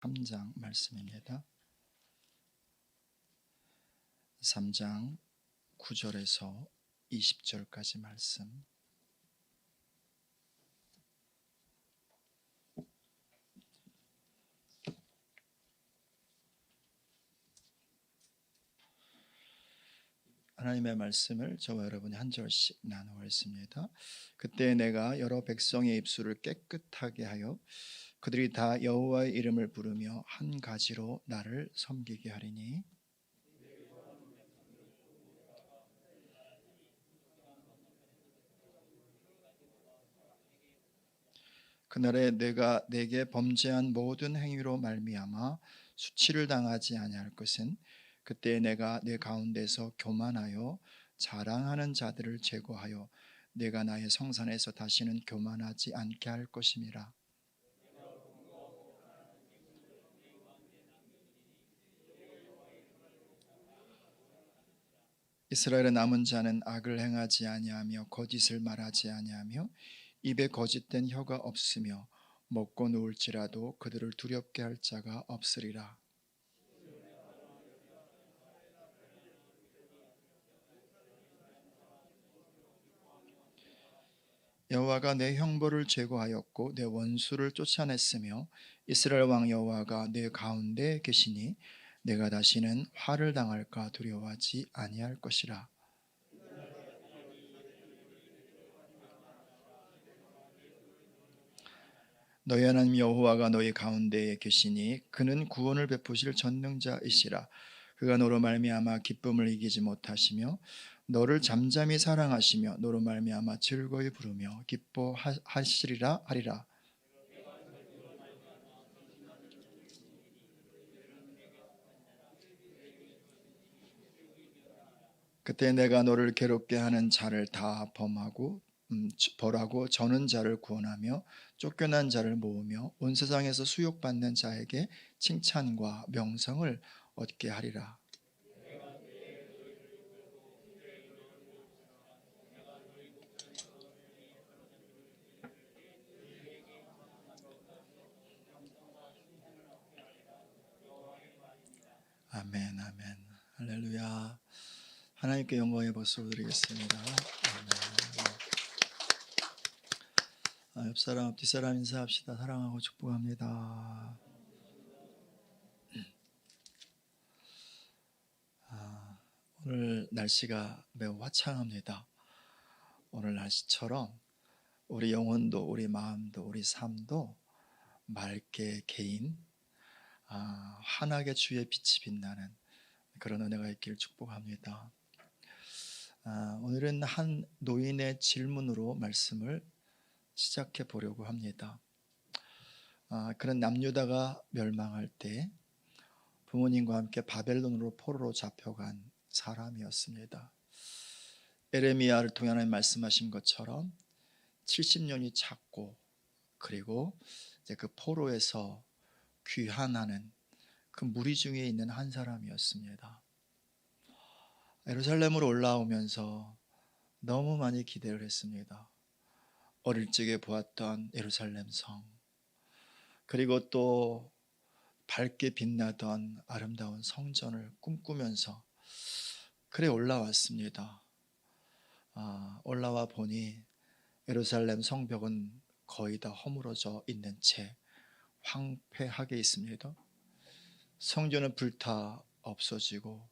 3장 말씀입니다. 3장 9절에서 20절까지 말씀. 하나님의 말씀을 저와 여러분이 한 절씩 나누겠습니다. 그때 내가 여러 백성의 입술을 깨끗하게 하여 그들이 다 여호와의 이름을 부르며 한 가지로 나를 섬기게 하리니 그날에 내가 내게 범죄한 모든 행위로 말미암아 수치를 당하지 아니할 것은 그때 내가 내 가운데서 교만하여 자랑하는 자들을 제거하여 내가 나의 성산에서 다시는 교만하지 않게 할 것임이라. 이스라엘의 남은 자는 악을 행하지 아니하며 거짓을 말하지 아니하며 입에 거짓된 혀가 없으며 먹고 누울지라도 그들을 두렵게 할 자가 없으리라. 여호와가 내 형벌을 제거하였고 내 원수를 쫓아냈으며 이스라엘 왕 여호와가 내 가운데 계시니 내가 다시는 화를 당할까 두려워하지 아니할 것이라. 너희 하나님 여호와가 너희 가운데에 계시니 그는 구원을 베푸실 전능자이시라. 그가 너로 말미암아 기쁨을 이기지 못하시며 너를 잠잠히 사랑하시며 너로 말미암아 즐거이 부르며 기뻐하시리라 하리라. 그때 내가 너를 괴롭게 하는 자를 다 벌하고 저는 자를 구원하며 쫓겨난 자를 모으며 온 세상에서 수욕받는 자에게 칭찬과 명성을 얻게 하리라. 아멘, 아멘, 할렐루야. 하나님께 영광의 박수 드리겠습니다. 옆 사람, 뒷 사람 인사합시다. 사랑하고 축복합니다. 오늘 날씨가 매우 화창합니다. 오늘 날씨처럼 우리 영혼도 우리 마음도 우리 삶도 맑게 개인 환하게 주의 빛이 빛나는 그런 은혜가 있기를 축복합니다. 오늘은 한 노인의 질문으로 말씀을 시작해 보려고 합니다. 그런 남유다가 멸망할 때 부모님과 함께 바벨론으로 포로로 잡혀간 사람이었습니다. 에레미야를 통해 하나님 말씀하신 것처럼 70년이 찼고 그리고 이제 그 포로에서 귀환하는 그 무리 중에 있는 한 사람이었습니다. 예루살렘으로 올라오면서 너무 많이 기대를 했습니다. 어릴 적에 보았던 예루살렘 성, 그리고 또 밝게 빛나던 아름다운 성전을 꿈꾸면서 그래 올라왔습니다. 올라와 보니 예루살렘 성벽은 거의 다 허물어져 있는 채 황폐하게 있습니다. 성전은 불타 없어지고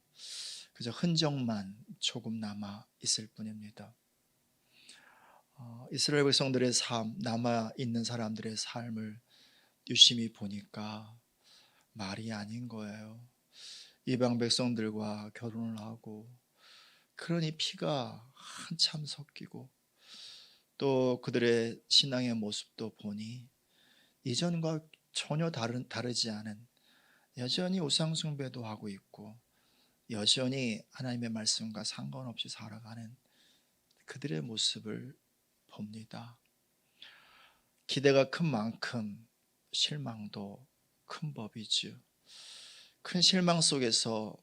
그저 흔적만 조금 남아 있을 뿐입니다. 이스라엘 백성들의 삶, 남아 있는 사람들의 삶을 유심히 보니까 말이 아닌 거예요. 이방 백성들과 결혼을 하고 그러니 피가 한참 섞이고 또 그들의 신앙의 모습도 보니 이전과 전혀 다르지 않은, 여전히 우상 숭배도 하고 있고 여전히 하나님의 말씀과 상관없이 살아가는 그들의 모습을 봅니다. 기대가 큰 만큼 실망도 큰 법이죠. 큰 실망 속에서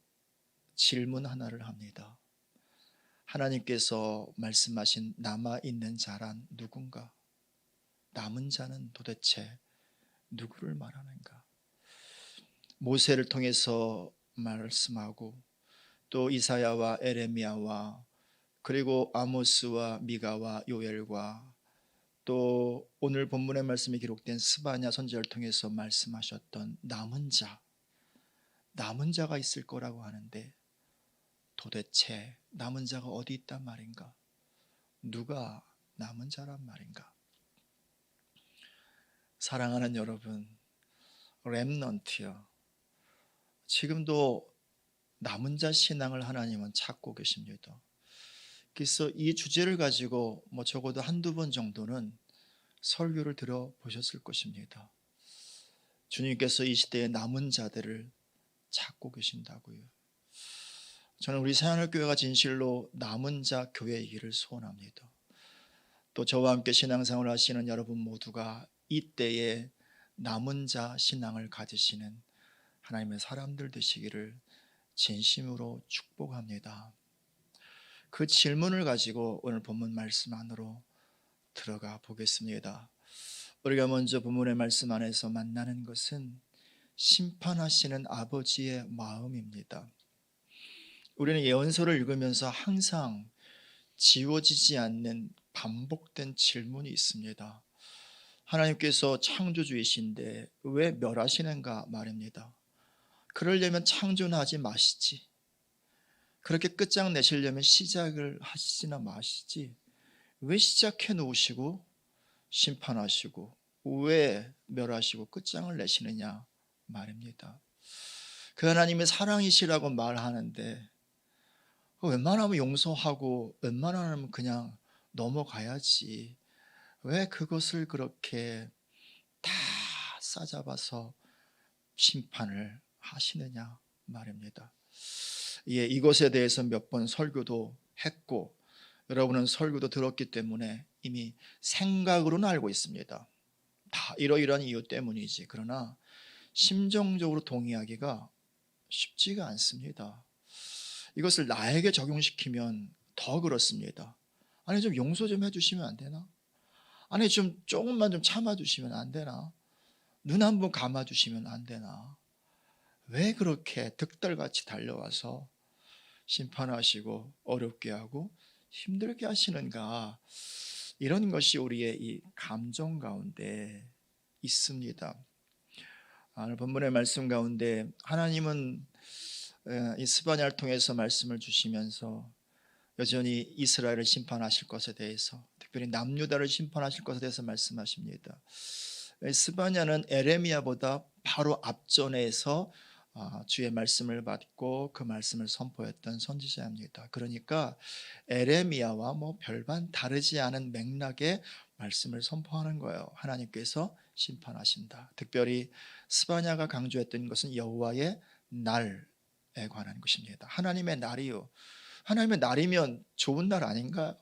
질문 하나를 합니다. 하나님께서 말씀하신 남아있는 자란 누군가? 남은 자는 도대체 누구를 말하는가? 모세를 통해서 말씀하고 또 이사야와 에레미야와 그리고 아모스와 미가와 요엘과 또 오늘 본문의 말씀이 기록된 스바냐 선지자를 통해서 말씀하셨던 남은 자가 있을 거라고 하는데 도대체 남은 자가 어디 있단 말인가? 누가 남은 자란 말인가? 사랑하는 여러분, 렘넌트요. 지금도 남은 자 신앙을 하나님은 찾고 계십니다. 그래서 이 주제를 가지고 적어도 한두 번 정도는 설교를 들어보셨을 것입니다. 주님께서 이 시대의 남은 자들을 찾고 계신다고요. 저는 우리 새하늘교회가 진실로 남은 자 교회이기를 소원합니다. 또 저와 함께 신앙생활을 하시는 여러분 모두가 이때에 남은 자 신앙을 가지시는 하나님의 사람들 되시기를 진심으로 축복합니다. 그 질문을 가지고 오늘 본문 말씀 안으로 들어가 보겠습니다. 우리가 먼저 본문의 말씀 안에서 만나는 것은 심판하시는 아버지의 마음입니다. 우리는 예언서를 읽으면서 항상 지워지지 않는 반복된 질문이 있습니다. 하나님께서 창조주이신데 왜 멸하시는가 말입니다. 그러려면 창조는 하지 마시지. 그렇게 끝장내시려면 시작을 하시지나 마시지. 왜 시작해 놓으시고 심판하시고 왜 멸하시고 끝장을 내시느냐 말입니다. 그 하나님의 사랑이시라고 말하는데 웬만하면 용서하고 웬만하면 그냥 넘어가야지. 왜 그것을 그렇게 다 싸잡아서 심판을 하시느냐 말입니다. 예, 이것에 대해서 몇 번 설교도 했고 여러분은 설교도 들었기 때문에 이미 생각으로는 알고 있습니다. 다 이러이러한 이유 때문이지. 그러나 심정적으로 동의하기가 쉽지가 않습니다. 이것을 나에게 적용시키면 더 그렇습니다. 아니 좀 용서 좀 해주시면 안 되나? 아니 좀 조금만 좀 참아주시면 안 되나? 눈 한 번 감아주시면 안 되나? 왜 그렇게 득달같이 달려와서 심판하시고 어렵게 하고 힘들게 하시는가? 이런 것이 우리의 이 감정 가운데 있습니다. 오늘 본문의 말씀 가운데 하나님은 이 스바냐를 통해서 말씀을 주시면서 여전히 이스라엘을 심판하실 것에 대해서 특별히 남유다를 심판하실 것에 대해서 말씀하십니다. 스바냐는 에레미야보다 바로 앞전에서 주의 말씀을 받고 그 말씀을 선포했던 선지자입니다. 그러니까 에레미야와 별반 다르지 않은 맥락의 말씀을 선포하는 거예요. 하나님께서 심판하신다. 특별히 스바냐가 강조했던 것은 여호와의 날에 관한 것입니다. 하나님의 날이요. 하나님의 날이면 좋은 날 아닌가요?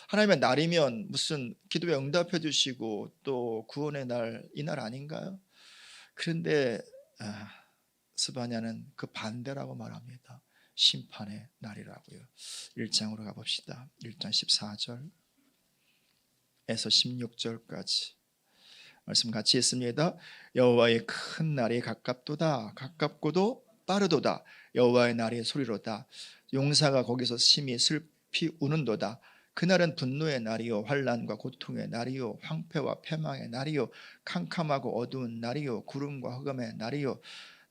하나님의 날이면 무슨 기도에 응답해 주시고 또 구원의 날, 이 날 아닌가요? 그런데 스바냐는 그 반대라고 말합니다. 심판의 날이라고요. 1장으로 가봅시다. 1장 14절에서 16절까지 말씀 같이 했습니다. 여호와의 큰 날이 가깝도다. 가깝고도 빠르도다. 여호와의 날이 소리로다. 용사가 거기서 심히 슬피 우는도다. 그날은 분노의 날이요 환난과 고통의 날이요 황폐와 패망의 날이요 캄캄하고 어두운 날이요 구름과 흑암의 날이요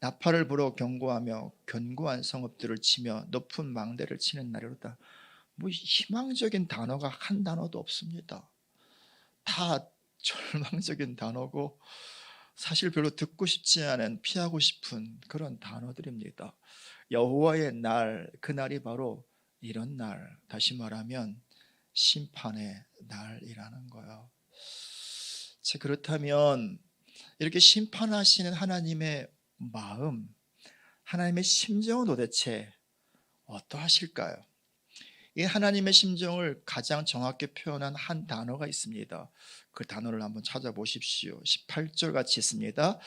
나팔을 불어 경고하며 견고한 성읍들을 치며 높은 망대를 치는 날이로다. 희망적인 단어가 한 단어도 없습니다. 다 절망적인 단어고 사실 별로 듣고 싶지 않은 피하고 싶은 그런 단어들입니다. 여호와의 날, 그날이 바로 이런 날, 다시 말하면 심판의 날이라는 거예요. 그렇다면 이렇게 심판하시는 하나님의 마음, 하나님의 심정은 도대체 어떠하실까요? 이 하나님의 심정을 가장 정확히 표현한 한 단어가 있습니다. 그 단어를 한번 찾아보십시오. 18절 같이 있습니다.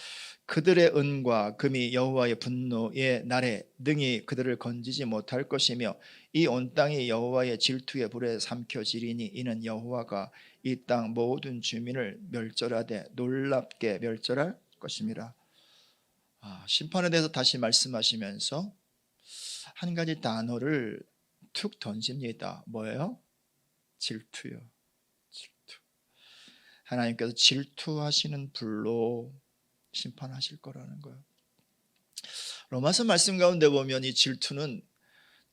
그들의 은과 금이 여호와의 분노의 날에 능히 그들을 건지지 못할 것이며 이 온 땅이 여호와의 질투의 불에 삼켜지리니 이는 여호와가 이 땅 모든 주민을 멸절하되 놀랍게 멸절할 것입니다. 심판에 대해서 다시 말씀하시면서 한 가지 단어를 툭 던집니다. 뭐예요? 질투요. 질투. 하나님께서 질투하시는 불로 심판하실 거라는 거예요. 로마서 말씀 가운데 보면 이 질투는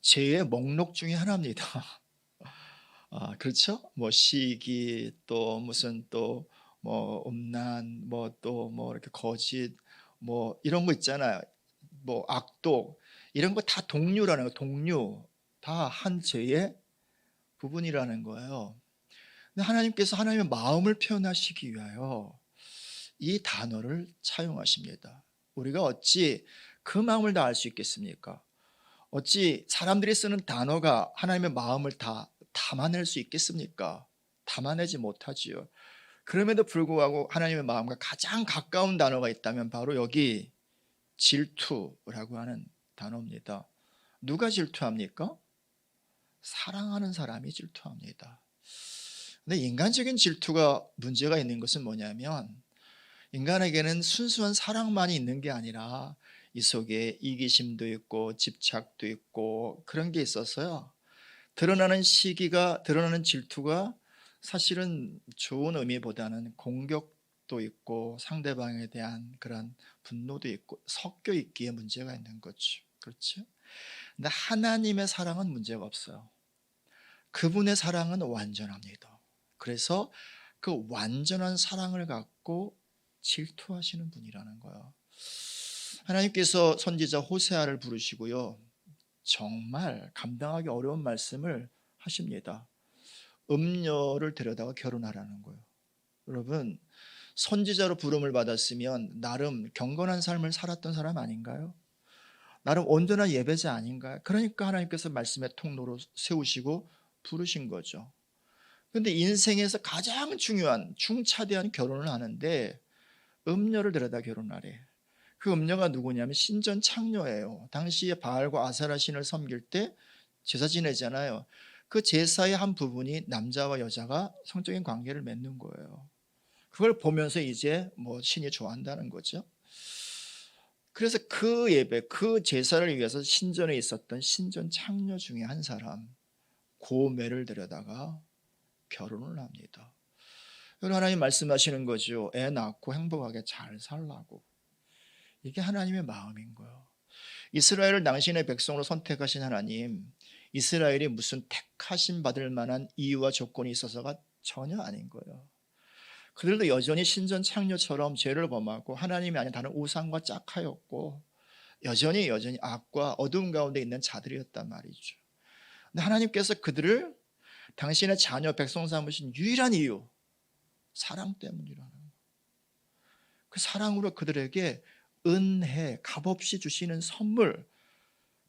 죄의 목록 중에 하나입니다. 그렇죠? 뭐 시기, 또 무슨 또 뭐 음란, 뭐 또 뭐 이렇게 거짓, 뭐 이런 거 있잖아요. 뭐 악독, 이런 거 다 동류라는 거, 동류. 다 한 죄의 부분이라는 거예요. 근데 하나님께서 하나님의 마음을 표현하시기 위하여 이 단어를 차용하십니다. 우리가 어찌 그 마음을 다 알 수 있겠습니까? 어찌 사람들이 쓰는 단어가 하나님의 마음을 다 담아낼 수 있겠습니까? 담아내지 못하지요. 그럼에도 불구하고 하나님의 마음과 가장 가까운 단어가 있다면 바로 여기 질투라고 하는 단어입니다. 누가 질투합니까? 사랑하는 사람이 질투합니다. 근데 인간적인 질투가 문제가 있는 것은 뭐냐면, 인간에게는 순수한 사랑만이 있는 게 아니라 이 속에 이기심도 있고 집착도 있고 그런 게 있어서요, 드러나는 시기가, 드러나는 질투가 사실은 좋은 의미보다는 공격도 있고 상대방에 대한 그런 분노도 있고 섞여 있기에 문제가 있는 거죠. 그렇죠? 근데 하나님의 사랑은 문제가 없어요. 그분의 사랑은 완전합니다. 그래서 그 완전한 사랑을 갖고 질투하시는 분이라는 거예요. 하나님께서 선지자 호세아를 부르시고요, 정말 감당하기 어려운 말씀을 하십니다. 음녀를 데려다가 결혼하라는 거예요. 여러분, 선지자로 부름을 받았으면 나름 경건한 삶을 살았던 사람 아닌가요? 나름 온전한 예배자 아닌가요? 그러니까 하나님께서 말씀의 통로로 세우시고 부르신 거죠. 그런데 인생에서 가장 중요한 중차대한 결혼을 하는데 음녀를 데려다 결혼하래. 그 음녀가 누구냐면 신전 창녀예요. 당시에 바알과 아세라 신을 섬길 때 제사 지내잖아요. 그 제사의 한 부분이 남자와 여자가 성적인 관계를 맺는 거예요. 그걸 보면서 이제 뭐 신이 좋아한다는 거죠. 그래서 그 예배, 그 제사를 위해서 신전에 있었던 신전 창녀 중에 한 사람, 고매를 데려다가 결혼을 합니다. 하나님 말씀하시는 거죠. 애 낳고 행복하게 잘 살라고. 이게 하나님의 마음인 거예요. 이스라엘을 당신의 백성으로 선택하신 하나님, 이스라엘이 무슨 택하심 받을 만한 이유와 조건이 있어서가 전혀 아닌 거예요. 그들도 여전히 신전 창녀처럼 죄를 범하고 하나님이 아닌 다른 우상과 짝하였고 여전히 악과 어두움 가운데 있는 자들이었단 말이죠. 근데 하나님께서 그들을 당신의 자녀 백성 삼으신 유일한 이유, 사랑 때문이라는 거예요. 그 사랑으로 그들에게 은혜, 값없이 주시는 선물,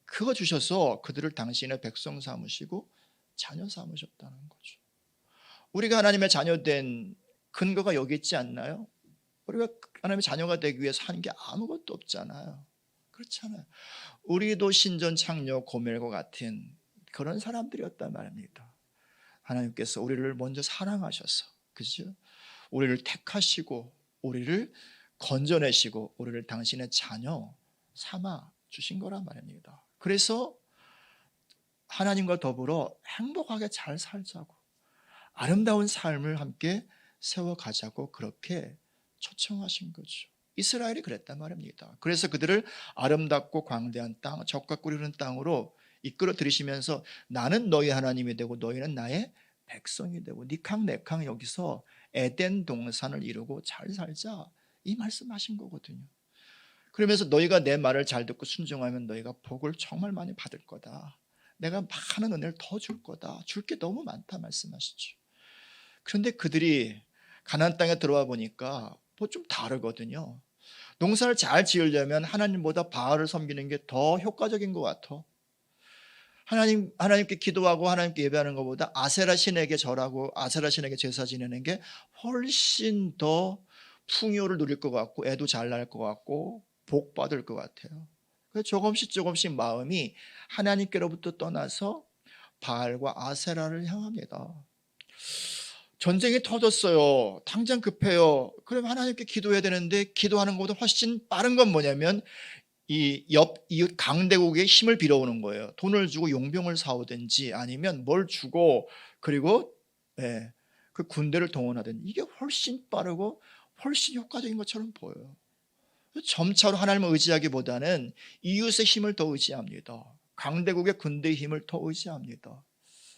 그거 주셔서 그들을 당신의 백성 삼으시고 자녀 삼으셨다는 거죠. 우리가 하나님의 자녀된 근거가 여기 있지 않나요? 우리가 하나님의 자녀가 되기 위해서 하는 게 아무것도 없잖아요. 그렇잖아요. 우리도 신전 창녀 고멜과 같은 그런 사람들이었단 말입니다. 하나님께서 우리를 먼저 사랑하셔서, 그죠? 우리를 택하시고 우리를 건져내시고 우리를 당신의 자녀 삼아 주신 거란 말입니다. 그래서 하나님과 더불어 행복하게 잘 살자고, 아름다운 삶을 함께 세워가자고 그렇게 초청하신 거죠. 이스라엘이 그랬단 말입니다. 그래서 그들을 아름답고 광대한 땅, 젖과 꿀 흐르는 땅으로 이끌어 들이시면서 나는 너희 하나님이 되고 너희는 나의 백성이 되고 니캉 네캉 여기서 에덴 동산을 이루고 잘 살자, 이 말씀하신 거거든요. 그러면서 너희가 내 말을 잘 듣고 순종하면 너희가 복을 정말 많이 받을 거다. 내가 많은 은혜를 더 줄 거다. 줄 게 너무 많다 말씀하시죠. 그런데 그들이 가나안 땅에 들어와 보니까 뭐 좀 다르거든요. 농사를 잘 지으려면 하나님보다 바알을 섬기는 게 더 효과적인 것 같아. 하나님께 기도하고 하나님께 예배하는 것보다 아세라 신에게 절하고 아세라 신에게 제사 지내는 게 훨씬 더 풍요를 누릴 것 같고 애도 잘 날 것 같고 복 받을 것 같아요. 그래서 조금씩 마음이 하나님께로부터 떠나서 바알과 아세라를 향합니다. 전쟁이 터졌어요. 당장 급해요. 그럼 하나님께 기도해야 되는데 기도하는 것보다 훨씬 빠른 건 뭐냐면 이 강대국의 힘을 빌어오는 거예요. 돈을 주고 용병을 사오든지 아니면 뭘 주고 그리고 예, 그 군대를 동원하든지 이게 훨씬 빠르고 훨씬 효과적인 것처럼 보여요. 점차로 하나님을 의지하기보다는 이웃의 힘을 더 의지합니다. 강대국의 군대의 힘을 더 의지합니다.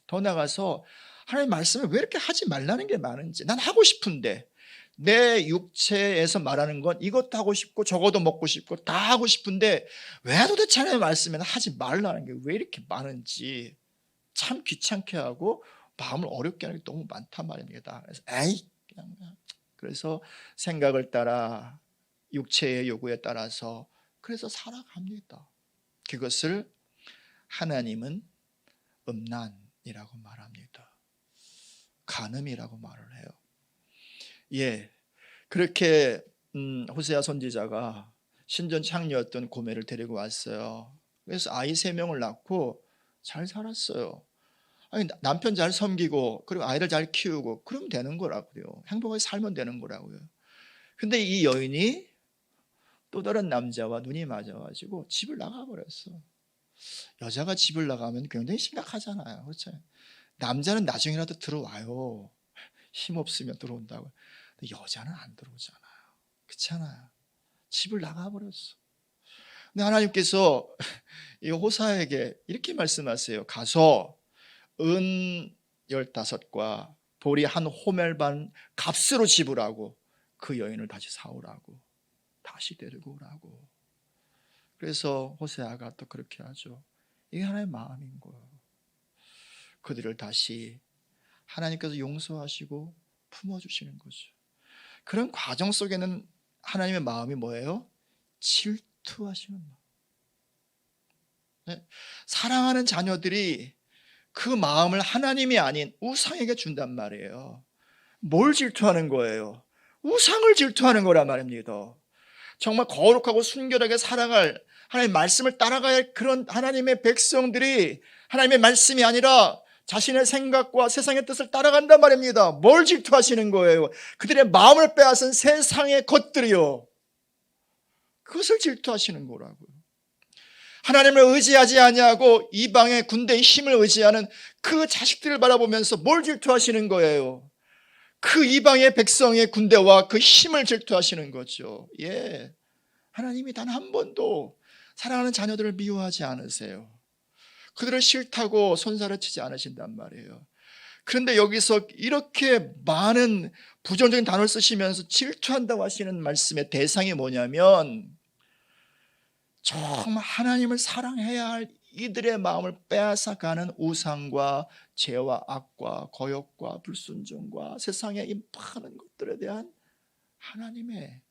더 나가서 하나님 말씀을 왜 이렇게 하지 말라는 게 많은지, 난 하고 싶은데 내 육체에서 말하는 건 이것도 하고 싶고 저것도 먹고 싶고 다 하고 싶은데 왜 도대체 하나님 말씀에는 하지 말라는 게 왜 이렇게 많은지 참 귀찮게 하고 마음을 어렵게 하는 게 너무 많단 말입니다. 그래서 에이 그냥 그래서 생각을 따라 육체의 요구에 따라서 그래서 살아갑니다. 그것을 하나님은 음란이라고 말합니다. 간음이라고 말을 해요. 예, 그렇게 호세아 선지자가 신전 창녀였던 고멜을 데리고 왔어요. 그래서 아이 3명을 낳고 잘 살았어요. 아니, 남편 잘 섬기고 그리고 아이를 잘 키우고 그러면 되는 거라고요. 행복하게 살면 되는 거라고요. 근데 이 여인이 또 다른 남자와 눈이 맞아가지고 집을 나가버렸어. 여자가 집을 나가면 굉장히 심각하잖아요. 그렇죠? 남자는 나중에라도 들어와요. 힘없으면 들어온다고. 근데 여자는 안 들어오잖아요. 그렇잖아요. 집을 나가버렸어. 근데 하나님께서 이 호사에게 이렇게 말씀하세요. 가서 은 15과 보리 한 호멜 반 값으로 지불하고 그 여인을 다시 사오라고, 다시 데리고 오라고. 그래서 호세아가 또 그렇게 하죠. 이게 하나님의 마음인 거예요. 그들을 다시 하나님께서 용서하시고 품어주시는 거죠. 그런 과정 속에는 하나님의 마음이 뭐예요? 질투하시는 마음. 네? 사랑하는 자녀들이 그 마음을 하나님이 아닌 우상에게 준단 말이에요. 뭘 질투하는 거예요? 우상을 질투하는 거란 말입니다. 정말 거룩하고 순결하게 살아갈 하나님의 말씀을 따라가야 할 그런 하나님의 백성들이 하나님의 말씀이 아니라 자신의 생각과 세상의 뜻을 따라간단 말입니다. 뭘 질투하시는 거예요? 그들의 마음을 빼앗은 세상의 것들이요. 그것을 질투하시는 거라고요. 하나님을 의지하지 아니하고 이방의 군대의 힘을 의지하는 그 자식들을 바라보면서 뭘 질투하시는 거예요? 그 이방의 백성의 군대와 그 힘을 질투하시는 거죠. 예. 하나님이 단 한 번도 사랑하는 자녀들을 미워하지 않으세요. 그들을 싫다고 손살을 치지 않으신단 말이에요. 그런데 여기서 이렇게 많은 부정적인 단어를 쓰시면서 질투한다고 하시는 말씀의 대상이 뭐냐면 정말 하나님을 사랑해야 할 이들의 마음을 빼앗아가는 우상과 죄와 악과 거역과 불순종과 세상의 이 많은 것들에 대한 하나님의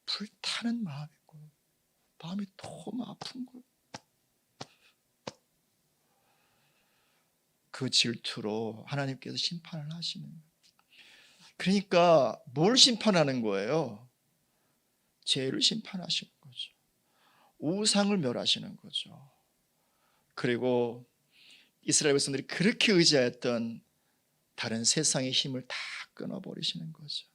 불타는 마음이고 마음이 너무 아픈 거예요. 그 질투로 하나님께서 심판을 하시는 거예요. 그러니까 뭘 심판하는 거예요? 죄를 심판하시는 거죠. 우상을 멸하시는 거죠. 그리고 이스라엘 백성들이 그렇게 의지하였던 다른 세상의 힘을 다 끊어버리시는 거죠.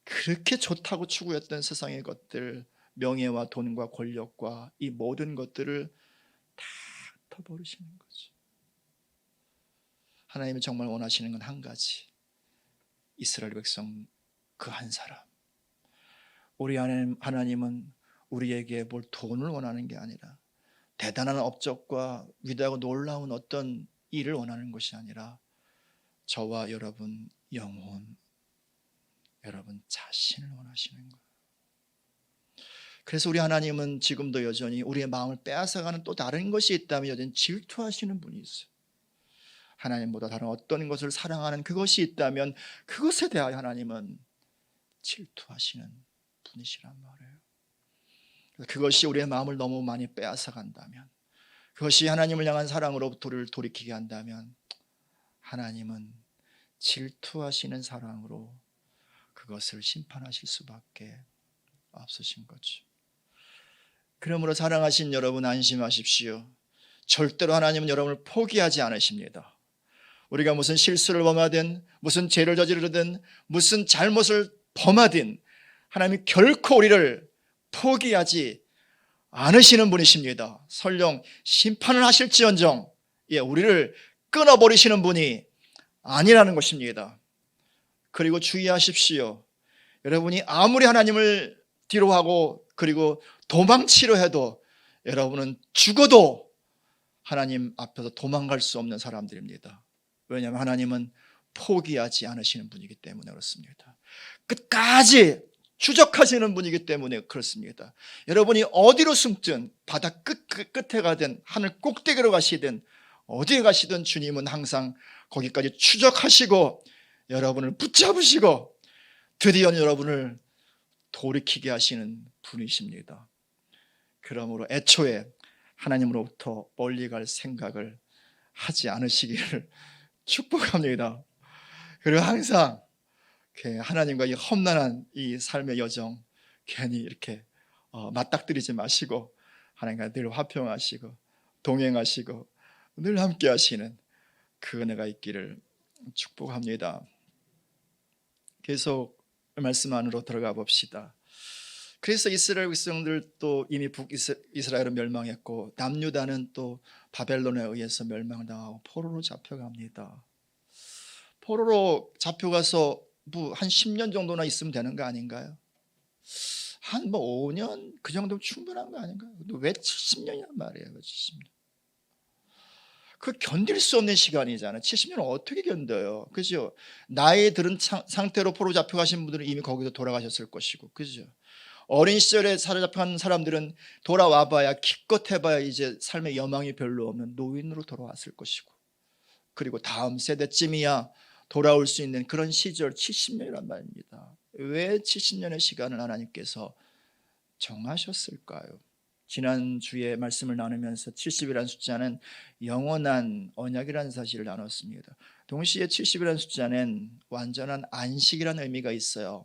그렇게 좋다고 추구했던 세상의 것들, 명예와 돈과 권력과 이 모든 것들을 다 흩어버리시는 거죠. 하나님이 정말 원하시는 건 한 가지. 이스라엘 백성 그 한 사람. 우리 하나님은 우리에게 뭘 돈을 원하는 게 아니라 대단한 업적과 위대하고 놀라운 어떤 일을 원하는 것이 아니라 저와 여러분 영혼, 여러분 자신을 원하시는 거예요. 그래서 우리 하나님은 지금도 여전히 우리의 마음을 빼앗아가는 또 다른 것이 있다면 여전히 질투하시는 분이 있어요. 하나님보다 다른 어떤 것을 사랑하는 그것이 있다면 그것에 대하여 하나님은 질투하시는 분이시란 말이에요. 그것이 우리의 마음을 너무 많이 빼앗아간다면, 그것이 하나님을 향한 사랑으로부터 우리를 돌이키게 한다면 하나님은 질투하시는 사랑으로 그것을 심판하실 수밖에 없으신 거죠. 그러므로 사랑하신 여러분 안심하십시오. 절대로 하나님은 여러분을 포기하지 않으십니다. 우리가 무슨 실수를 범하든 무슨 죄를 저지르든 무슨 잘못을 범하든 하나님이 결코 우리를 포기하지 않으시는 분이십니다. 설령 심판을 하실지언정 우리를 끊어버리시는 분이 아니라는 것입니다. 그리고 주의하십시오. 여러분이 아무리 하나님을 뒤로하고 그리고 도망치려 해도 여러분은 죽어도 하나님 앞에서 도망갈 수 없는 사람들입니다. 왜냐하면 하나님은 포기하지 않으시는 분이기 때문에 그렇습니다. 끝까지 추적하시는 분이기 때문에 그렇습니다. 여러분이 어디로 숨든 바다 끝에 가든 하늘 꼭대기로 가시든 어디에 가시든 주님은 항상 거기까지 추적하시고 여러분을 붙잡으시고 드디어 여러분을 돌이키게 하시는 분이십니다. 그러므로 애초에 하나님으로부터 멀리 갈 생각을 하지 않으시기를 축복합니다. 그리고 항상 하나님과 이 험난한 이 삶의 여정 괜히 이렇게 맞닥뜨리지 마시고 하나님과 늘 화평하시고 동행하시고 늘 함께 하시는 그 은혜가 있기를 축복합니다. 계속 말씀 안으로 들어가 봅시다. 그래서 이스라엘 백성들도 이미 북이스라엘은 멸망했고 남유다는 또 바벨론에 의해서 멸망당하고 포로로 잡혀갑니다. 포로로 잡혀가서 뭐 한 10년 정도나 있으면 되는 거 아닌가요? 한 5년 그 정도면 충분한 거 아닌가요? 왜 70년이란 말이에요? 70년. 그 견딜 수 없는 시간이잖아요. 70년을 어떻게 견뎌요? 그죠? 나이 들은 상태로 포로 잡혀가신 분들은 이미 거기서 돌아가셨을 것이고, 그죠? 어린 시절에 사로잡혀간 사람들은 돌아와봐야 기껏 해봐야 이제 삶의 여망이 별로 없는 노인으로 돌아왔을 것이고, 그리고 다음 세대쯤이야 돌아올 수 있는 그런 시절 70년이란 말입니다. 왜 70년의 시간을 하나님께서 정하셨을까요? 지난주에 말씀을 나누면서 70이라는 숫자는 영원한 언약이라는 사실을 나눴습니다. 동시에 70이라는 숫자는 완전한 안식이라는 의미가 있어요.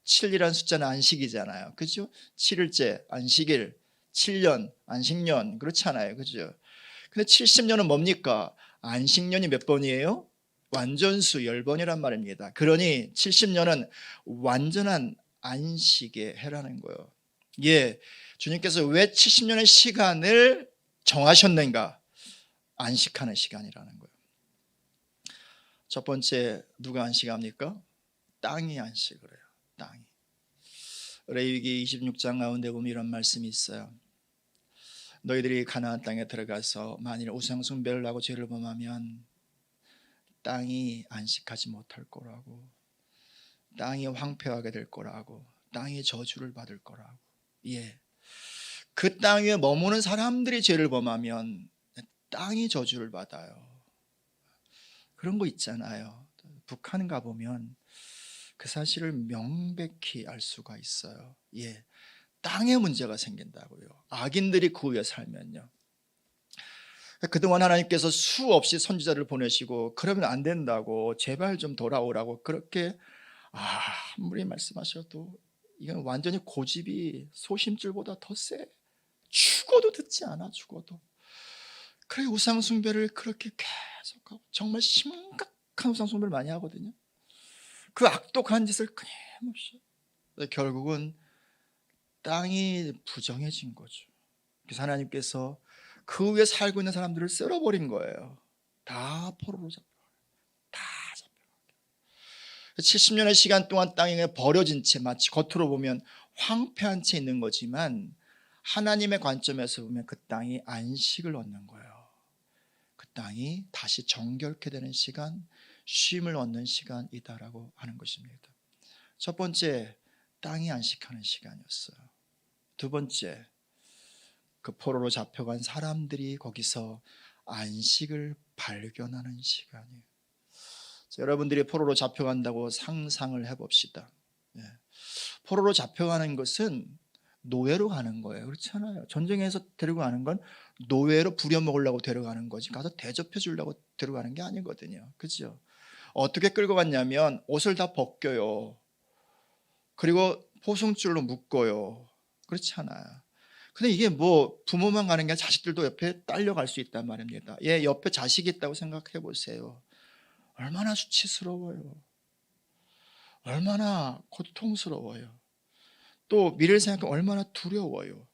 7이라는 숫자는 안식이잖아요. 그죠? 7일째 안식일, 7년 안식년 그렇잖아요. 그죠? 근데 70년은 뭡니까? 안식년이 몇 번이에요? 완전수 10번이란 말입니다. 그러니 70년은 완전한 안식의 해라는 거예요. 주님께서 왜 70년의 시간을 정하셨는가? 안식하는 시간이라는 거예요. 첫 번째 누가 안식합니까? 땅이 안식을 해요. 땅이. 레위기 26장 가운데 보면 이런 말씀이 있어요. 너희들이 가나안 땅에 들어가서 만일 우상 숭배를 하고 죄를 범하면 땅이 안식하지 못할 거라고, 땅이 황폐하게 될 거라고, 땅이 저주를 받을 거라고. 그 땅 위에 머무는 사람들이 죄를 범하면 땅이 저주를 받아요. 그런 거 있잖아요. 북한 가보면 그 사실을 명백히 알 수가 있어요. 땅에 문제가 생긴다고요. 악인들이 그 위에 살면요. 그동안 하나님께서 수없이 선지자를 보내시고 그러면 안 된다고, 제발 좀 돌아오라고 그렇게 아무리 말씀하셔도 이건 완전히 고집이 소심줄보다 더 세. 죽어도 듣지 않아. 죽어도. 그래 우상 숭배를 그렇게 계속하고 정말 심각한 우상 숭배를 많이 하거든요. 그 악독한 짓을 끊임없이. 결국은 땅이 부정해진 거죠. 그래서 하나님께서 그 위에 살고 있는 사람들을 쓸어버린 거예요. 다 포로로 다 잡혀가게. 70년의 시간 동안 땅에 버려진 채 마치 겉으로 보면 황폐한 채 있는 거지만 하나님의 관점에서 보면 그 땅이 안식을 얻는 거예요. 그 땅이 다시 정결케 되는 시간, 쉼을 얻는 시간이다라고 하는 것입니다. 첫 번째, 땅이 안식하는 시간이었어요. 두 번째, 그 포로로 잡혀간 사람들이 거기서 안식을 발견하는 시간이에요. 여러분들이 포로로 잡혀간다고 상상을 해봅시다. 포로로 잡혀가는 것은 노예로 가는 거예요. 그렇잖아요. 전쟁에서 데려가는 건 노예로 부려먹으려고 데려가는 거지 가서 대접해 주려고 데려가는 게 아니거든요. 그렇죠? 어떻게 끌고 갔냐면 옷을 다 벗겨요. 그리고 포승줄로 묶어요. 그렇잖아요. 근데 이게 뭐 부모만 가는 게 아니라 자식들도 옆에 딸려갈 수 있단 말입니다. 옆에 자식이 있다고 생각해 보세요. 얼마나 수치스러워요. 얼마나 고통스러워요. 또 미래를 생각하면 얼마나 두려워요.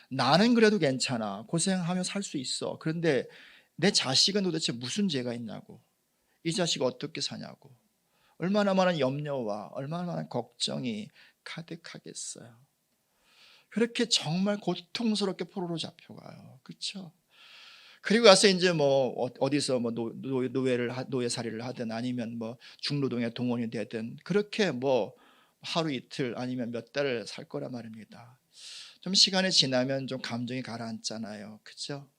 나는 그래도 괜찮아. 고생하며 살 수 있어. 그런데 내 자식은 도대체 무슨 죄가 있냐고. 이 자식 어떻게 사냐고. 얼마나 많은 염려와 얼마나 많은 걱정이 가득하겠어요. 그렇게 정말 고통스럽게 포로로 잡혀가요. 그렇죠? 그리고 가서 이제 뭐 어디서 뭐 노예살이를 하든 아니면 뭐 중노동에 동원이 되든 그렇게 뭐 하루 이틀 아니면 몇 달을 살 거란 말입니다. 좀 시간이 지나면 좀 감정이 가라앉잖아요. 그렇죠?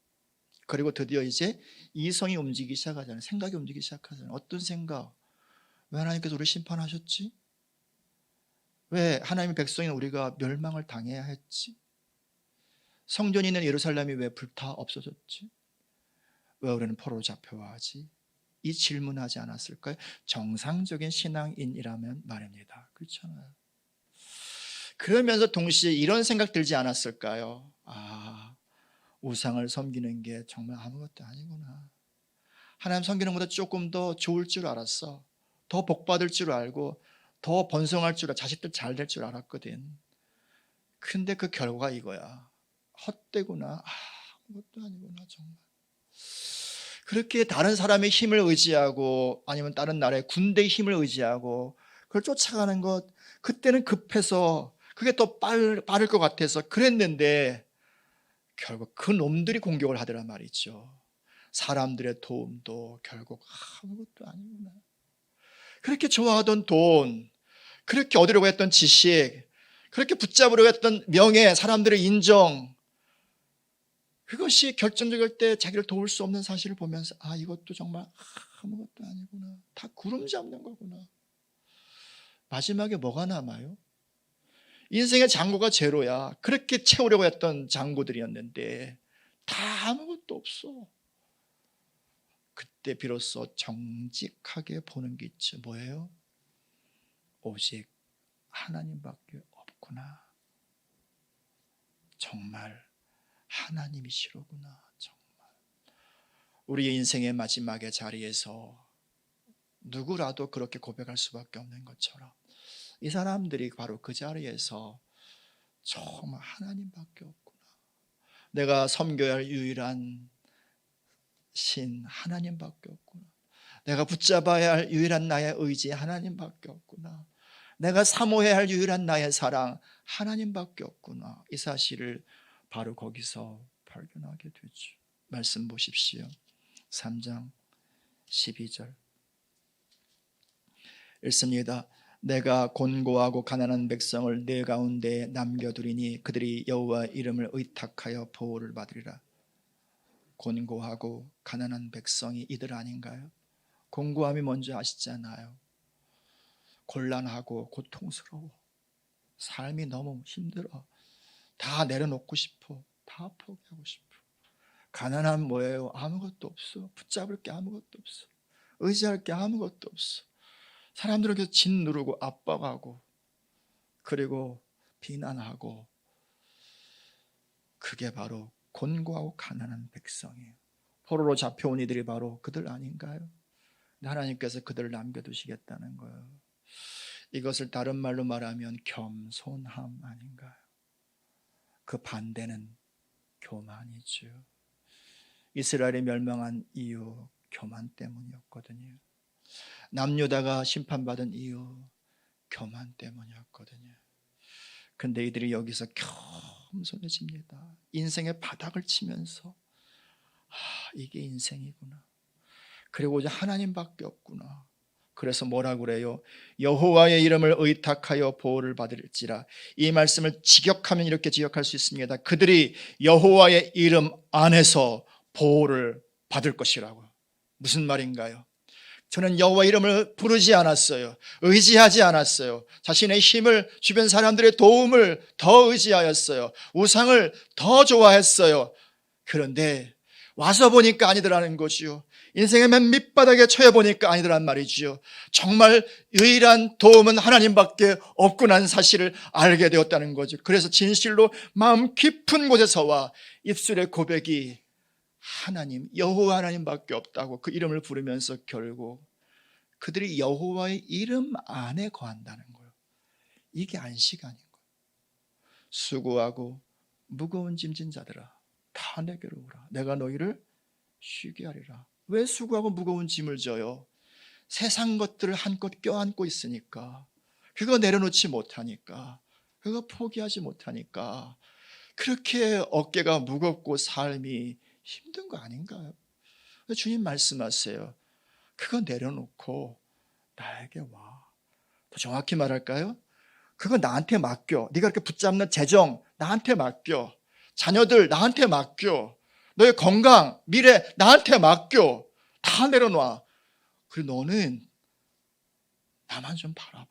그리고 드디어 이제 이성이 움직이기 시작하잖아요. 생각이 움직이기 시작하잖아요. 어떤 생각? 왜 하나님께서 우리를 심판하셨지? 왜 하나님의 백성인 우리가 멸망을 당해야 했지? 성전이 있는 예루살렘이 왜 불타 없어졌지? 왜 우리는 포로로 잡혀와 하지? 이 질문하지 않았을까요? 정상적인 신앙인이라면 말입니다. 그렇잖아요. 그러면서 동시에 이런 생각 들지 않았을까요? 우상을 섬기는 게 정말 아무것도 아니구나. 하나님 섬기는 것보다 조금 더 좋을 줄 알았어. 더 복받을 줄 알고 더 번성할 줄 알고 자식들 잘 될 줄 알았거든. 근데 그 결과가 이거야. 헛되구나. 아무것도 아니구나 정말. 그렇게 다른 사람의 힘을 의지하고 아니면 다른 나라의 군대의 힘을 의지하고 그걸 쫓아가는 것, 그때는 급해서 그게 더 빠를 것 같아서 그랬는데 결국 그 놈들이 공격을 하더란 말이죠. 사람들의 도움도 결국 아무것도 아니구나. 그렇게 좋아하던 돈, 그렇게 얻으려고 했던 지식, 그렇게 붙잡으려고 했던 명예, 사람들의 인정, 그것이 결정적일 때 자기를 도울 수 없는 사실을 보면서 이것도 정말 아무것도 아니구나. 다 구름 잡는 거구나. 마지막에 뭐가 남아요? 인생의 잔고가 제로야. 그렇게 채우려고 했던 잔고들이었는데 다 아무것도 없어. 그때 비로소 정직하게 보는 게 있죠. 뭐예요? 오직 하나님밖에 없구나. 정말 하나님이시로구나. 정말 우리의 인생의 마지막의 자리에서 누구라도 그렇게 고백할 수밖에 없는 것처럼 이 사람들이 바로 그 자리에서 정말 하나님밖에 없구나. 내가 섬겨야 할 유일한 신 하나님밖에 없구나. 내가 붙잡아야 할 유일한 나의 의지 하나님밖에 없구나. 내가 사모해야 할 유일한 나의 사랑 하나님밖에 없구나. 이 사실을 바로 거기서 발견하게 되죠. 말씀 보십시오. 3장 12절 읽습니다. 내가 곤고하고 가난한 백성을 내 가운데 남겨두리니 그들이 여호와 이름을 의탁하여 보호를 받으리라. 곤고하고 가난한 백성이 이들 아닌가요? 곤고함이 뭔지 아시잖아요. 곤란하고 고통스러워. 삶이 너무 힘들어. 다 내려놓고 싶어. 다 포기하고 싶어. 가난함 뭐예요? 아무것도 없어. 붙잡을 게 아무것도 없어. 의지할 게 아무것도 없어. 사람들에게 짓누르고 압박하고 그리고 비난하고, 그게 바로 곤고하고 가난한 백성이에요. 포로로 잡혀온 이들이 바로 그들 아닌가요? 하나님께서 그들을 남겨두시겠다는 거예요. 이것을 다른 말로 말하면 겸손함 아닌가요? 그 반대는 교만이죠. 이스라엘이 멸망한 이유 교만 때문이었거든요. 남유다가 심판받은 이유 교만 때문이었거든요. 근데 이들이 여기서 겸손해집니다. 인생의 바닥을 치면서 이게 인생이구나. 그리고 이제 하나님밖에 없구나. 그래서 뭐라 그래요? 여호와의 이름을 의탁하여 보호를 받을지라. 이 말씀을 직역하면 이렇게 직역할 수 있습니다. 그들이 여호와의 이름 안에서 보호를 받을 것이라고. 무슨 말인가요? 저는 여호와 이름을 부르지 않았어요. 의지하지 않았어요. 자신의 힘을, 주변 사람들의 도움을 더 의지하였어요. 우상을 더 좋아했어요. 그런데 와서 보니까 아니더라는 거지요. 인생의 맨 밑바닥에 처해 보니까 아니더란 말이지요. 정말 유일한 도움은 하나님밖에 없구나 사실을 알게 되었다는 거죠. 그래서 진실로 마음 깊은 곳에서와 입술의 고백이 하나님, 여호와 하나님밖에 없다고 그 이름을 부르면서 결국 그들이 여호와의 이름 안에 거한다는 거예요. 이게 안식 아닌 거예요. 수고하고 무거운 짐진 자들아 다 내게로 오라. 내가 너희를 쉬게 하리라. 왜 수고하고 무거운 짐을 져요? 세상 것들을 한껏 껴안고 있으니까, 그거 내려놓지 못하니까, 그거 포기하지 못하니까 그렇게 어깨가 무겁고 삶이 힘든 거 아닌가요? 주님 말씀하세요. 그거 내려놓고 나에게 와. 더 정확히 말할까요? 그거 나한테 맡겨. 네가 이렇게 붙잡는 재정 나한테 맡겨. 자녀들 나한테 맡겨. 너의 건강, 미래 나한테 맡겨. 다 내려놔. 그리고 너는 나만 좀 바라봐.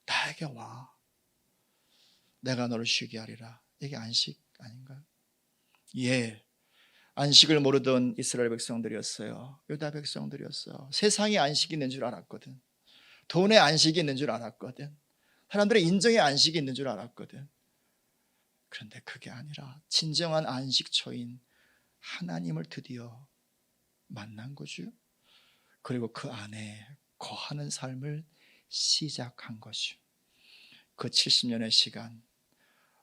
나에게 와. 내가 너를 쉬게 하리라. 이게 안식 아닌가요? 예, 안식을 모르던 이스라엘 백성들이었어요. 유다 백성들이었어요. 세상에 안식이 있는 줄 알았거든. 돈에 안식이 있는 줄 알았거든. 사람들의 인정에 안식이 있는 줄 알았거든. 그런데 그게 아니라 진정한 안식처인 하나님을 드디어 만난 거죠. 그리고 그 안에 거하는 삶을 시작한 것이죠. 그 70년의 시간,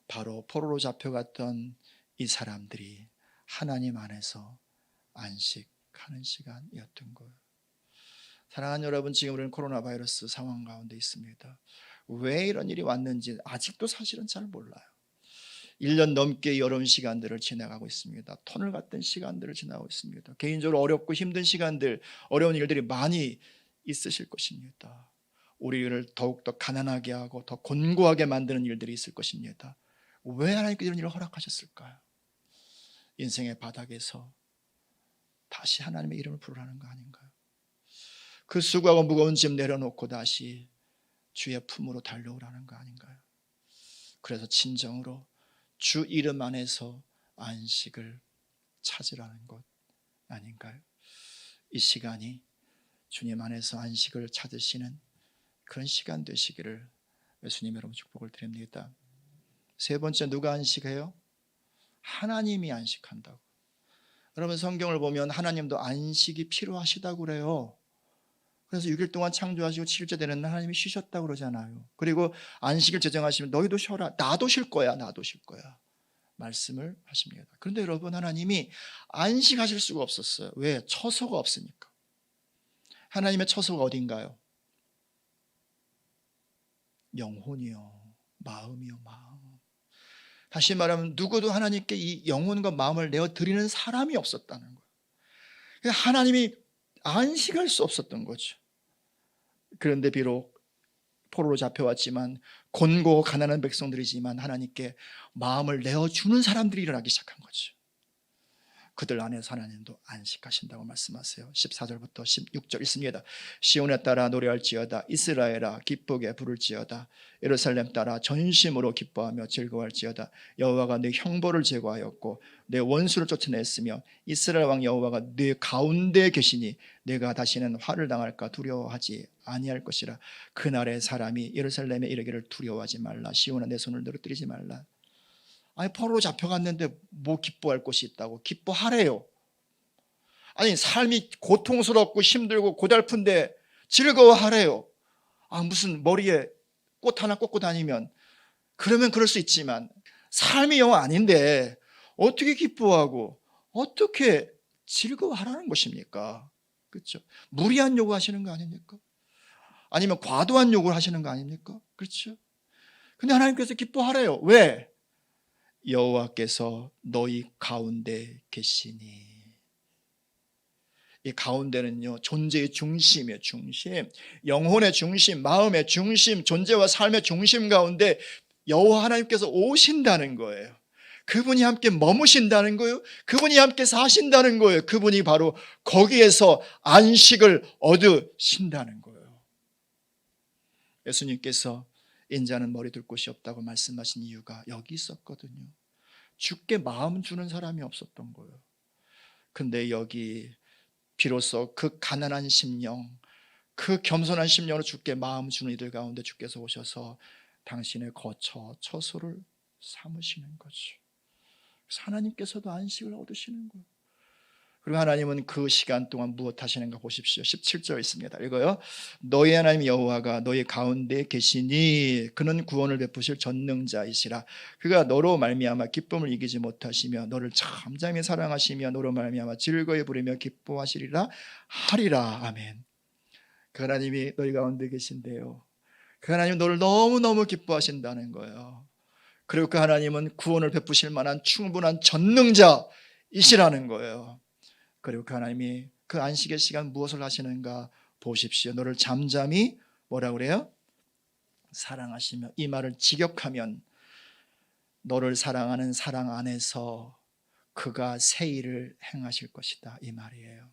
바로 포로로 잡혀갔던 이 사람들이 하나님 안에서 안식하는 시간이었던 거예요. 사랑하는 여러분, 지금 우리는 코로나 바이러스 상황 가운데 있습니다. 왜 이런 일이 왔는지 아직도 사실은 잘 몰라요. 1년 넘게 어려운 시간들을 지나가고 있습니다. 터널 같은 시간들을 지나고 있습니다. 개인적으로 어렵고 힘든 시간들, 어려운 일들이 많이 있으실 것입니다. 우리를 더욱더 가난하게 하고 더 곤고하게 만드는 일들이 있을 것입니다. 왜 하나님께서 이런 일을 허락하셨을까요? 인생의 바닥에서 다시 하나님의 이름을 부르라는 거 아닌가요? 그 수고하고 무거운 짐 내려놓고 다시 주의 품으로 달려오라는 거 아닌가요? 그래서 진정으로 주 이름 안에서 안식을 찾으라는 것 아닌가요? 이 시간이 주님 안에서 안식을 찾으시는 그런 시간 되시기를 예수님 여러분 축복을 드립니다. 세 번째, 누가 안식해요? 하나님이 안식한다고. 여러분, 성경을 보면 하나님도 안식이 필요하시다고 그래요. 그래서 6일 동안 창조하시고 7일째 되는 날 하나님이 쉬셨다고 그러잖아요. 그리고 안식을 제정하시면 너희도 쉬어라. 나도 쉴 거야. 나도 쉴 거야. 말씀을 하십니다. 그런데 여러분, 하나님이 안식하실 수가 없었어요. 왜? 처소가 없으니까. 하나님의 처소가 어딘가요? 영혼이요, 마음이요, 마음. 다시 말하면 누구도 하나님께 이 영혼과 마음을 내어드리는 사람이 없었다는 거예요. 그러니까 하나님이 안식할 수 없었던 거죠. 그런데 비록 포로로 잡혀왔지만, 곤고 가난한 백성들이지만 하나님께 마음을 내어주는 사람들이 일어나기 시작한 거죠. 그들 안에서 하나님도 안식하신다고 말씀하세요. 14절부터 16절 있습니다. 시온에 따라 노래할지어다. 이스라엘아 기쁘게 부를지어다. 예루살렘 따라 전심으로 기뻐하며 즐거워할지어다. 여호와가 네 형벌을 제거하였고 내 원수를 쫓아냈으며 이스라엘 왕 여호와가 네 가운데 계시니 내가 다시는 화를 당할까 두려워하지 아니할 것이라. 그날의 사람이 예루살렘에 이르기를 두려워하지 말라. 시온아 내 손을 늘어뜨리지 말라. 아니, 포로로 잡혀갔는데 뭐 기뻐할 것이 있다고? 기뻐하래요. 아니, 삶이 고통스럽고 힘들고 고달픈데 즐거워하래요. 아, 무슨 머리에 꽃 하나 꽂고 다니면 그러면 그럴 수 있지만 삶이 영 아닌데 어떻게 기뻐하고 어떻게 즐거워하라는 것입니까? 그렇죠? 무리한 요구하시는 거 아닙니까? 아니면 과도한 요구를 하시는 거 아닙니까? 그렇죠? 근데 하나님께서 기뻐하래요. 왜? 여호와께서 너희 가운데 계시니. 이 가운데는요, 존재의 중심이에요. 중심, 영혼의 중심, 마음의 중심, 존재와 삶의 중심 가운데 여호와 하나님께서 오신다는 거예요. 그분이 함께 머무신다는 거예요. 그분이 함께 사신다는 거예요. 그분이 바로 거기에서 안식을 얻으신다는 거예요. 예수님께서 인자는 머리 둘 곳이 없다고 말씀하신 이유가 여기 있었거든요. 주께 마음 주는 사람이 없었던 거예요. 근데 여기 비로소 그 가난한 심령, 그 겸손한 심령으로 주께 마음 주는 이들 가운데 주께서 오셔서 당신의 거처, 처소를 삼으시는 거죠. 그래서 하나님께서도 안식을 얻으시는 거예요. 그리고 하나님은 그 시간 동안 무엇 하시는가 보십시오. 17절 있습니다. 읽어요. 너희 하나님 여호와가 너희 가운데 계시니 그는 구원을 베푸실 전능자이시라. 그가 너로 말미암아 기쁨을 이기지 못하시며 너를 잠잠히 사랑하시며 너로 말미암아 즐거이 부르며 기뻐하시리라 하리라. 아멘. 그 하나님이 너희 가운데 계신데요, 그 하나님 너를 너무너무 기뻐하신다는 거예요. 그리고 그 하나님은 구원을 베푸실 만한 충분한 전능자이시라는 거예요. 그리고 그 하나님이 그 안식의 시간 무엇을 하시는가 보십시오. 너를 잠잠히 뭐라 그래요? 사랑하시며, 이 말을 직역하면 너를 사랑하는 사랑 안에서 그가 새 일을 행하실 것이다, 이 말이에요.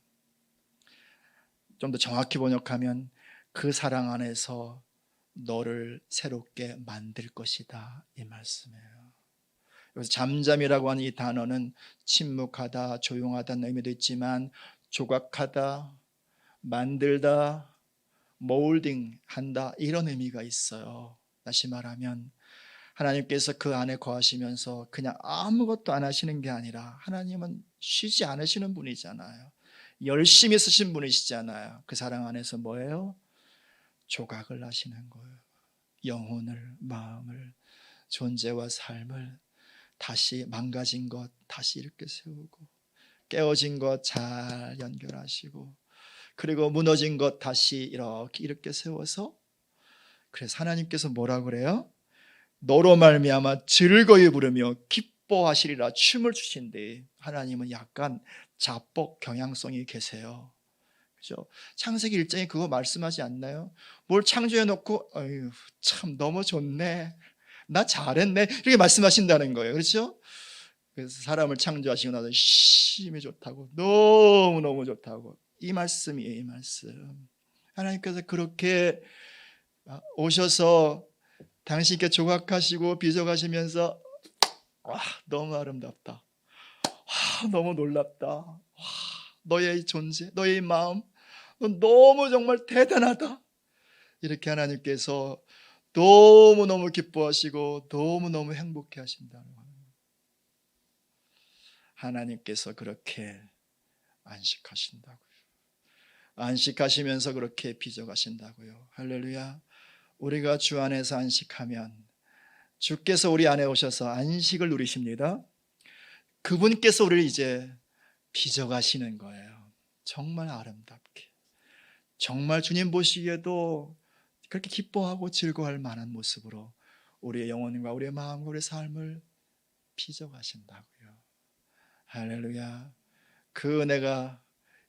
좀 더 정확히 번역하면 그 사랑 안에서 너를 새롭게 만들 것이다, 이 말씀이에요. 여기서 잠잠이라고 하는 이 단어는 침묵하다, 조용하다는 의미도 있지만 조각하다, 만들다, 몰딩한다, 이런 의미가 있어요. 다시 말하면 하나님께서 그 안에 거하시면서 그냥 아무것도 안 하시는 게 아니라 하나님은 쉬지 않으시는 분이잖아요. 열심히 쓰신 분이시잖아요. 그 사랑 안에서 뭐예요? 조각을 하시는 거예요. 영혼을, 마음을, 존재와 삶을 다시 망가진 것 다시 이렇게 세우고, 깨어진 것 잘 연결하시고, 그리고 무너진 것 다시 이렇게 세워서, 그래서 하나님께서 뭐라 그래요? 너로 말미암아 즐거이 부르며 기뻐하시리라. 춤을 추신데 하나님은 약간 자뻑 경향성이 계세요. 그죠? 창세기 1장에 그거 말씀하지 않나요? 뭘 창조해 놓고 어휴 참 너무 좋네, 나 잘했네, 이렇게 말씀하신다는 거예요. 그렇죠? 그래서 사람을 창조하시고 나서 심히 좋다고, 너무너무 좋다고, 이 말씀이에요. 이 말씀. 하나님께서 그렇게 오셔서 당신께 조각하시고 비적하시면서 와 너무 아름답다, 와 너무 놀랍다, 와 너의 존재, 너의 마음, 넌 너무 정말 대단하다, 이렇게 하나님께서 너무너무 기뻐하시고 너무너무 행복해 하신다는 거예요. 하나님께서 그렇게 안식하신다고요. 안식하시면서 그렇게 비적하신다고요. 할렐루야. 우리가 주 안에서 안식하면 주께서 우리 안에 오셔서 안식을 누리십니다. 그분께서 우리를 이제 비적하시는 거예요. 정말 아름답게, 정말 주님 보시기에도 그렇게 기뻐하고 즐거워할 만한 모습으로 우리의 영혼과 우리의 마음과 우리의 삶을 비적하신다고요. 할렐루야. 그 은혜가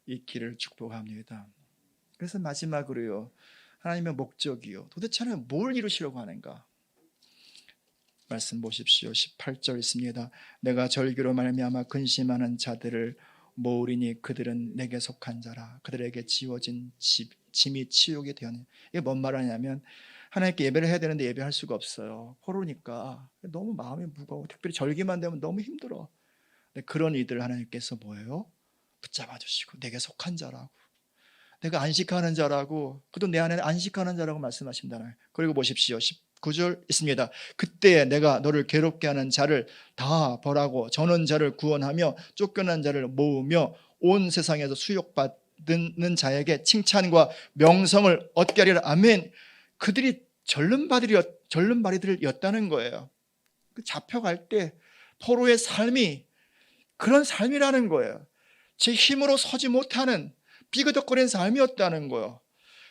있기를 축복합니다. 그래서 마지막으로요, 하나님의 목적이요, 도대체 하나님 뭘 이루시려고 하는가? 말씀 보십시오. 18절 있습니다. 내가 절기로 말미암아 근심하는 자들을 모으리니 그들은 내게 속한 자라. 그들에게 지워진 짐이 치욕이 되었느니. 이게 뭔 말하냐면 하나님께 예배를 해야 되는데 예배할 수가 없어요. 포로니까 너무 마음이 무거워. 특별히 절기만 되면 너무 힘들어. 그런 이들을 하나님께서 뭐예요? 붙잡아 주시고 내게 속한 자라고, 내가 안식하는 자라고, 그도 내 안에 안식하는 자라고 말씀하신다는. 그리고 보십시오. 19절 있습니다. 그때 내가 너를 괴롭게 하는 자를 다 벌하고 저는 자를 구원하며 쫓겨난 자를 모으며 온 세상에서 수욕받는 자에게 칭찬과 명성을 얻게 하리라. 아멘. 그들이 절름발이들이었다는 거예요. 잡혀갈 때 포로의 삶이 그런 삶이라는 거예요. 제 힘으로 서지 못하는 비그덕거리는 삶이었다는 거예요.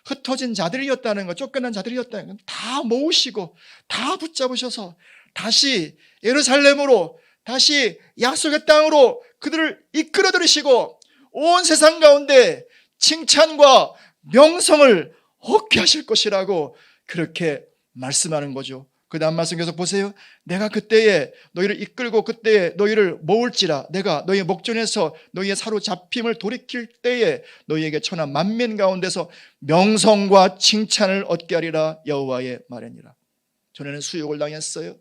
흩어진 자들이었다는 거, 쫓겨난 자들이었다는 거, 다 모으시고 다 붙잡으셔서 다시 예루살렘으로, 다시 약속의 땅으로 그들을 이끌어 들이시고 온 세상 가운데 칭찬과 명성을 얻게 하실 것이라고 그렇게 말씀하는 거죠. 그 다음 말씀 계속 보세요. 내가 그때에 너희를 이끌고 그때에 너희를 모을지라. 내가 너희의 목전에서 너희의 사로잡힘을 돌이킬 때에 너희에게 천하 만민 가운데서 명성과 칭찬을 얻게 하리라. 여호와의 말이니라. 전에는 수욕을 당했어요.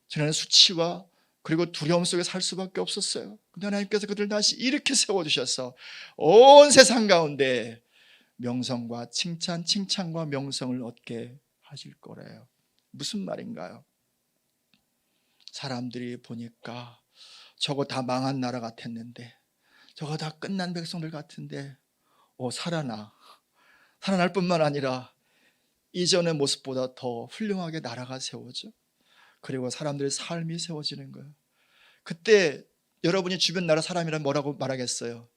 전에는 수치와 그리고 두려움 속에 살 수밖에 없었어요. 근데 하나님께서 그들을 다시 이렇게 세워주셔서 온 세상 가운데 명성과 칭찬과 명성을 얻게 하실 거래요. 무슨 말인가요? 사람들이 보니까 저거 다 망한 나라 같았는데 저거 다 끝난 백성들 같은데 살아날 뿐만 아니라 이전의 모습보다 더 훌륭하게 나라가 세워져. 그리고 사람들의 삶이 세워지는 거예요. 그때 여러분이 주변 나라 사람이란 뭐라고 말하겠어요?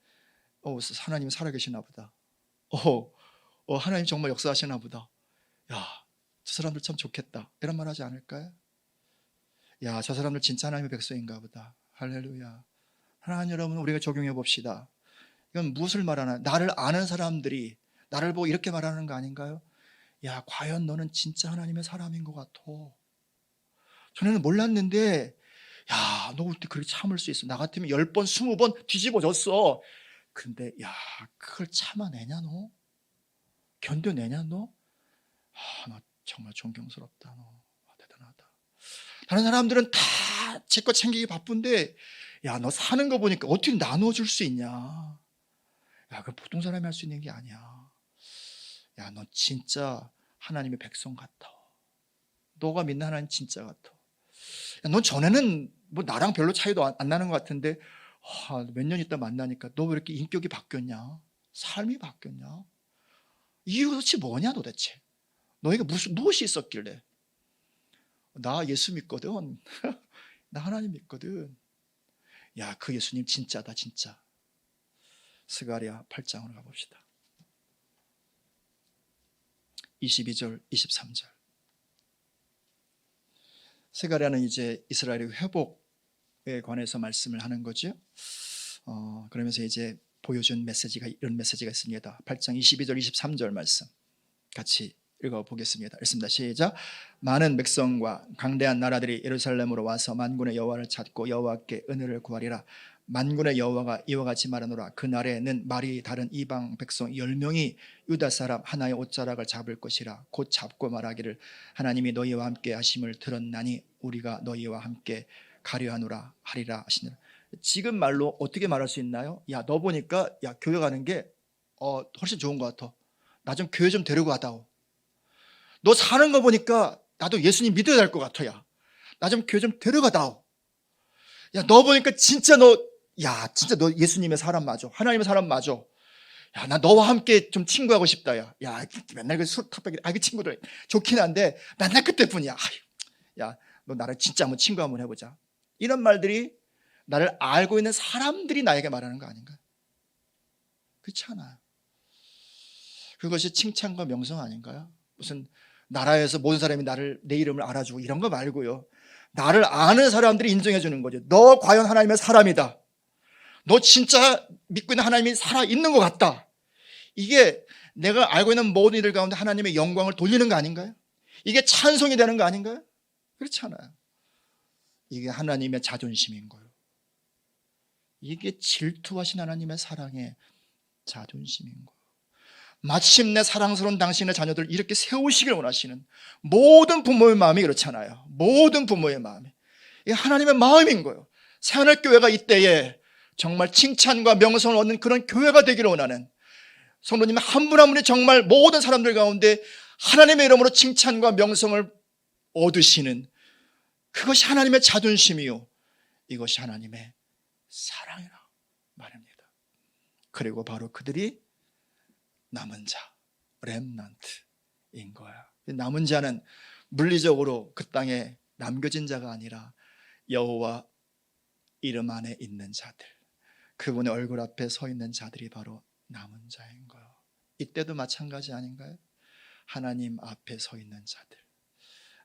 하나님 살아계시나 보다. 하나님 정말 역사하시나 보다. 야, 저 사람들 참 좋겠다, 이런 말 하지 않을까요? 야, 저 사람들 진짜 하나님의 백성인가 보다. 할렐루야. 하나님, 여러분, 우리가 적용해 봅시다. 이건 무엇을 말하나? 나를 아는 사람들이 나를 보고 이렇게 말하는 거 아닌가요? 야, 과연 너는 진짜 하나님의 사람인 것 같아. 전에는 몰랐는데, 야, 너 어떻게 그렇게 참을 수 있어? 나 같으면 10번, 20번 뒤집어졌어. 근데 야, 그걸 참아내냐 너? 견뎌내냐 너? 너 정말 존경스럽다. 너 대단하다. 다른 사람들은 다 제 거 챙기기 바쁜데, 야, 너 사는 거 보니까 어떻게 나눠줄 수 있냐? 야, 그 보통 사람이 할 수 있는 게 아니야. 야, 너 진짜 하나님의 백성 같아. 너가 믿는 하나님 진짜 같아. 야, 너 전에는 뭐 나랑 별로 차이도 안 나는 것 같은데, 몇 년 있다 만나니까 너 왜 이렇게 인격이 바뀌었냐? 삶이 바뀌었냐? 이유가 도대체 뭐냐 도대체? 너희가 무엇이 있었길래? 나 예수 믿거든. 나 하나님 믿거든. 야, 그 예수님 진짜다 진짜. 스가랴 8장으로 가봅시다. 22절 23절. 스가랴는 이제 이스라엘의 회복에 관해서 말씀을 하는 거죠. 그러면서 이제 보여준 이런 메시지가 있습니다. 8장 22절 23절 말씀 같이 읽어보겠습니다. 읽습니다. 시작. 많은 백성과 강대한 나라들이 예루살렘으로 와서 만군의 여호와를 찾고 여호와께 은혜를 구하리라. 만군의 여호와가 이와 같이 말하노라. 그날에는 말이 다른 이방 백성 10명이 유다 사람 하나의 옷자락을 잡을 것이라. 곧 잡고 말하기를 하나님이 너희와 함께 하심을 들었나니 우리가 너희와 함께 가려하노라 하리라 하시니라. 지금 말로 어떻게 말할 수 있나요? 야, 너 보니까 야, 교회 가는 게 훨씬 좋은 것 같아. 나 좀 교회 좀 데리고 가다오. 너 사는 거 보니까 나도 예수님 믿어야 될 것 같아. 야, 나 좀 교회 좀 데려가다오. 야, 너 보니까 진짜 너 예수님의 사람 맞아. 하나님의 사람 맞아. 야, 나 너와 함께 좀 친구하고 싶다. 야, 맨날 그 술 탑박이, 그 친구들 좋긴 한데 맨날 그때뿐이야. 야, 너 나를 진짜 한번 친구 한번 해보자. 이런 말들이 나를 알고 있는 사람들이 나에게 말하는 거 아닌가? 그렇지 않아요. 그것이 칭찬과 명성 아닌가요? 무슨 나라에서 모든 사람이 내 이름을 알아주고 이런 거 말고요. 나를 아는 사람들이 인정해 주는 거죠. 너 과연 하나님의 사람이다. 너 진짜 믿고 있는 하나님이 살아있는 것 같다. 이게 내가 알고 있는 모든 이들 가운데 하나님의 영광을 돌리는 거 아닌가요? 이게 찬송이 되는 거 아닌가요? 그렇지 않아요. 이게 하나님의 자존심인 거예요. 이게 질투하신 하나님의 사랑의 자존심인 거예요. 마침내 사랑스러운 당신의 자녀들 이렇게 세우시길 원하시는 모든 부모의 마음이 그렇잖아요. 모든 부모의 마음이. 이게 하나님의 마음인 거예요. 새하늘교회가 이때에 정말 칭찬과 명성을 얻는 그런 교회가 되기를 원하는, 성도님 한 분 한 분이 정말 모든 사람들 가운데 하나님의 이름으로 칭찬과 명성을 얻으시는, 그것이 하나님의 자존심이요, 이것이 하나님의 사랑이라 말입니다. 그리고 바로 그들이 남은 자, 렘넌트인 거야. 남은 자는 물리적으로 그 땅에 남겨진 자가 아니라 여호와 이름 안에 있는 자들, 그분의 얼굴 앞에 서 있는 자들이 바로 남은 자인 거예요. 이때도 마찬가지 아닌가요? 하나님 앞에 서 있는 자들,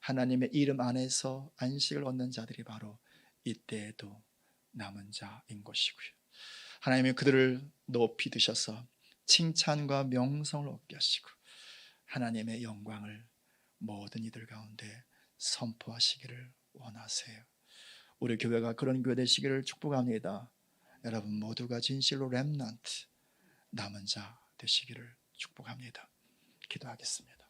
하나님의 이름 안에서 안식을 얻는 자들이 바로 이때에도 남은 자인 것이고요. 하나님이 그들을 높이 드셔서 칭찬과 명성을 얻게 하시고 하나님의 영광을 모든 이들 가운데 선포하시기를 원하세요. 우리 교회가 그런 교회 되시기를 축복합니다. 여러분 모두가 진실로 렘넌트, 남은 자 되시기를 축복합니다. 기도하겠습니다.